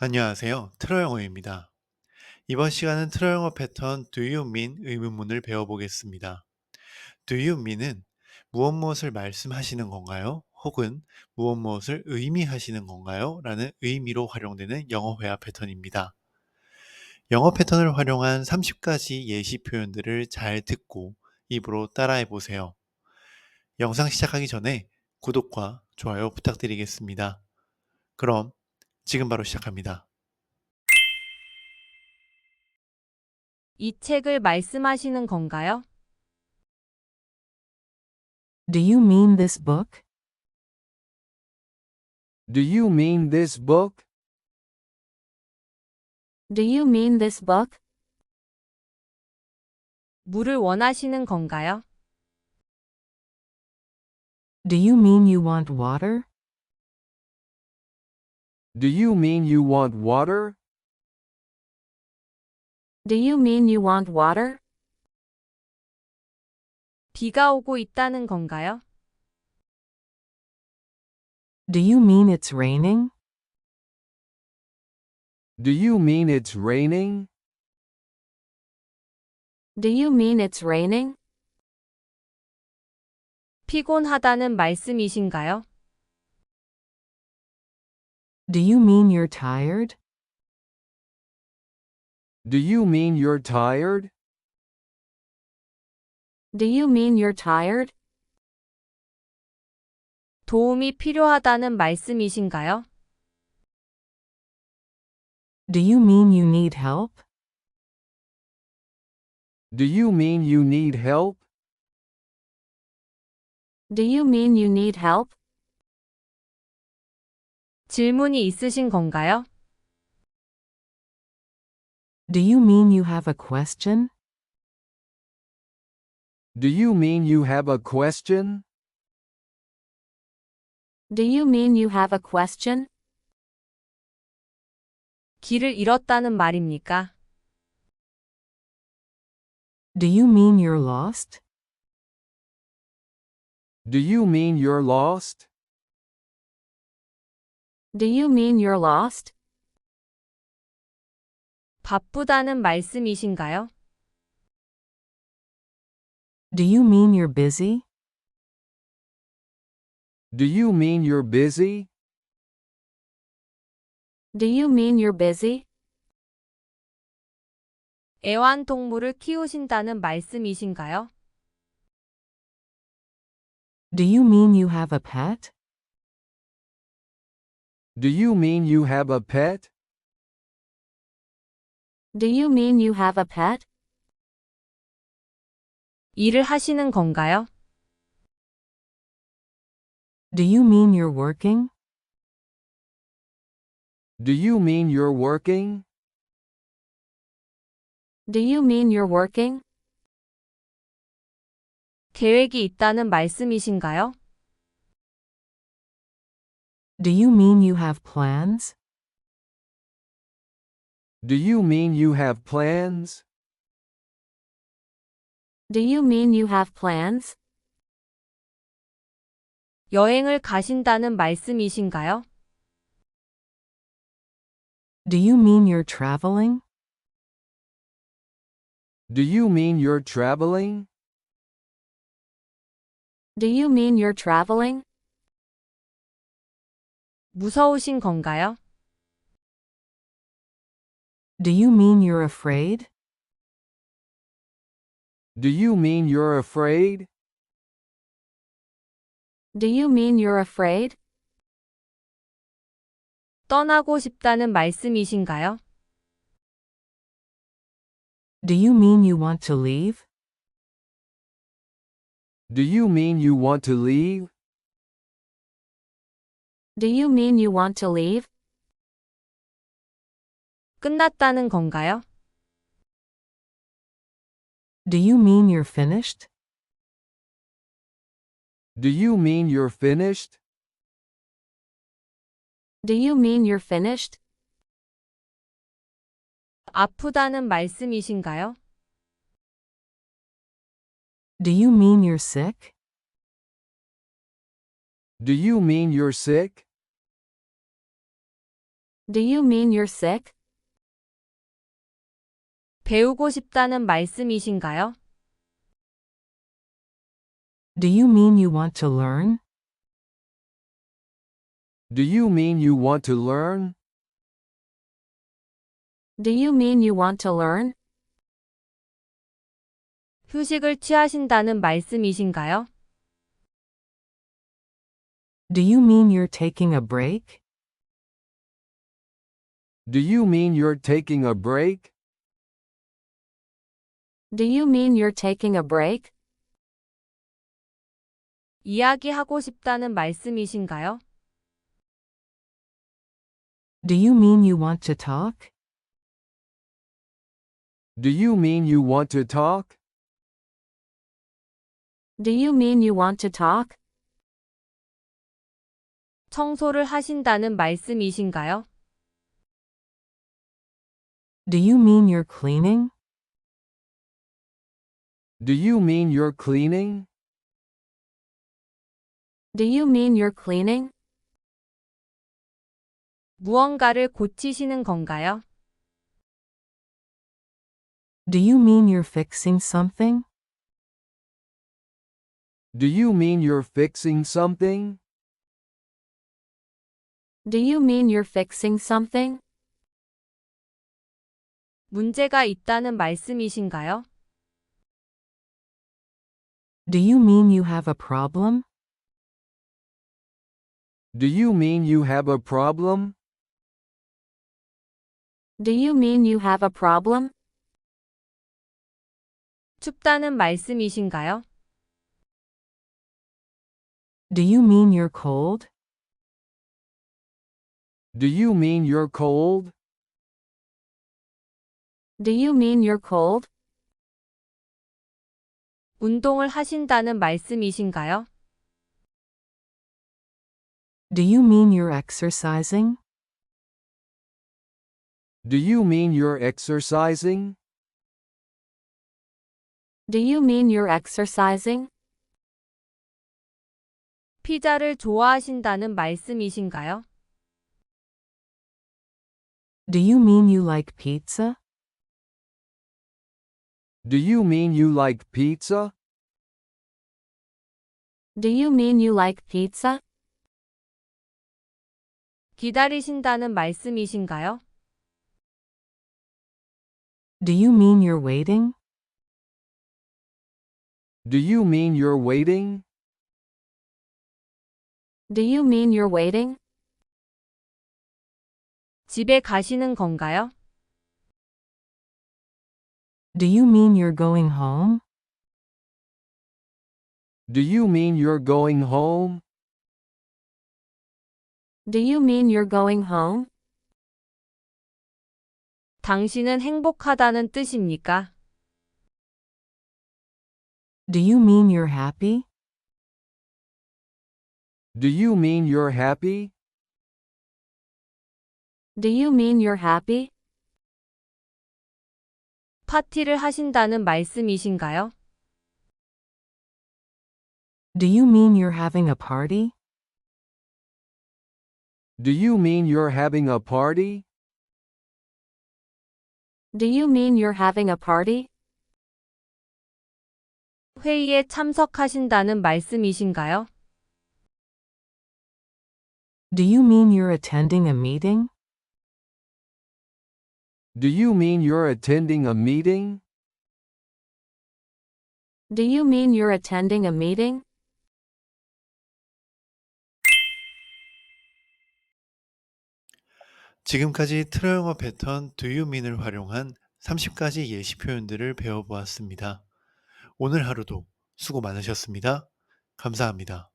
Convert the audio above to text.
안녕하세요. 트러영어입니다. 이번 시간은 트러영어 패턴 Do you mean 의문문을 배워보겠습니다. Do you mean은 무엇을 말씀하시는 건가요? 혹은 무엇을 의미하시는 건가요? 라는 의미로 활용되는 영어 회화 패턴입니다. 영어 패턴을 활용한 30가지 예시 표현들을 잘 듣고 입으로 따라해 보세요. 영상 시작하기 전에 구독과 좋아요 부탁드리겠습니다. 그럼 지금 바로 시작합니다. 이 책을 말씀하시는 건가요? Do you mean this book? Do you mean this book? Do you mean this book? 물을 원하시는 건가요? Do you mean you want water? Do you mean you want water? Do you mean you want water? 비가 오고 있다는 건가요? Do you mean it's raining? Do you mean it's raining? Do you mean it's raining? 피곤하다는 말씀이신가요? Do you mean you're tired? Do you mean you're tired? Do you mean you're tired? 도움이 필요하다는 말씀이신가요? Do you mean you need help? Do you mean you need help? Do you mean you need help? 질문이 있으신 건가요? Do you mean you have a question? Do you mean you have a question? Do you mean you have a question? 길을 잃었다는 말입니까? Do you mean you're lost? Do you mean you're lost? Do you mean you're lost? 바쁘다는 말씀이신가요? Do you mean you're busy? Do you mean you're busy? Do you mean you're busy? 애완동물을 키우신다는 말씀이신가요? Do you mean you have a pet? Do you mean you have a pet? Do you mean you have a pet? 일을 하시는 건가요? Do you mean you're working? Do you mean you're working? Do you mean you're working? 계획이 있다는 말씀이신가요? Do you mean you have plans? Do you mean you have plans? Do you mean you have plans? 여행을 가신다는 말씀이신가요? Do you mean you're traveling? Do you mean you're traveling? Do you mean you're traveling? 무서우신 건가요? Do you mean you're afraid? Do you mean you're afraid? Do you mean you're afraid? 떠나고 싶다는 말씀이신가요? Do you mean you want to leave? Do you mean you want to leave? Do you mean you want to leave? 끝났다는 건가요? Do you mean you're finished? Do you mean you're finished? Do you mean you're finished? 아프다는 말씀이신가요? Do you mean you're sick? Do you mean you're sick? Do you mean you're sick? 배우고 싶다는 말씀이신가요? Do you mean you want to learn? Do you mean you want to learn? Do you mean you want to learn? 휴식을 취하신다는 말씀이신가요? Do you mean you're taking a break? Do you mean you're taking a break? Do you mean you're taking a break? 이야기하고 싶다는 말씀이신가요? Do you mean you want to talk? Do you mean you want to talk? Do you mean you want to talk? 청소를 하신다는 말씀이신가요? Do you mean you're cleaning? Do you mean you're cleaning? Do you mean you're cleaning? 무언가를 고치시는 건가요? Do you mean you're fixing something? Do you mean you're fixing something? Do you mean you're fixing something? 문제가 있다는 말씀이신가요? Do you mean you have a problem? Do you mean you have a problem? Do you mean you have a problem? 춥다는 말씀이신가요? Do you mean you're cold? Do you mean you're cold? Do you mean you're cold? 운동을 하신다는 말씀이신가요? Do you mean you're exercising? Do you mean you're exercising? Do you mean you're exercising? 피자를 좋아하신다는 말씀이신가요? Do you mean you like pizza? Do you mean you like pizza? Do you mean you like pizza? 기다리신다는 말씀이신가요? Do you mean you're waiting? Do you mean you're waiting? Do you mean you're waiting? 집에 가시는 건가요? Do you mean you're going home? Do you mean you're going home? Do you mean you're going home? 당신은 행복하다는 뜻입니까? Do you mean you're happy? Do you mean you're happy? Do you mean you're happy? 파티를 하신다는 말씀이신가요? Do you mean you're having a party? Do you mean you're having a party? Do you mean you're having a party? 회의에 참석하신다는 말씀이신가요? Do you mean you're attending a meeting? Do you mean you're attending a meeting? Do you mean you're attending a meeting? 지금까지 트로영어 패턴 Do you mean을 활용한 30가지 예시 표현들을 배워보았습니다. 오늘 하루도 수고 많으셨습니다. 감사합니다.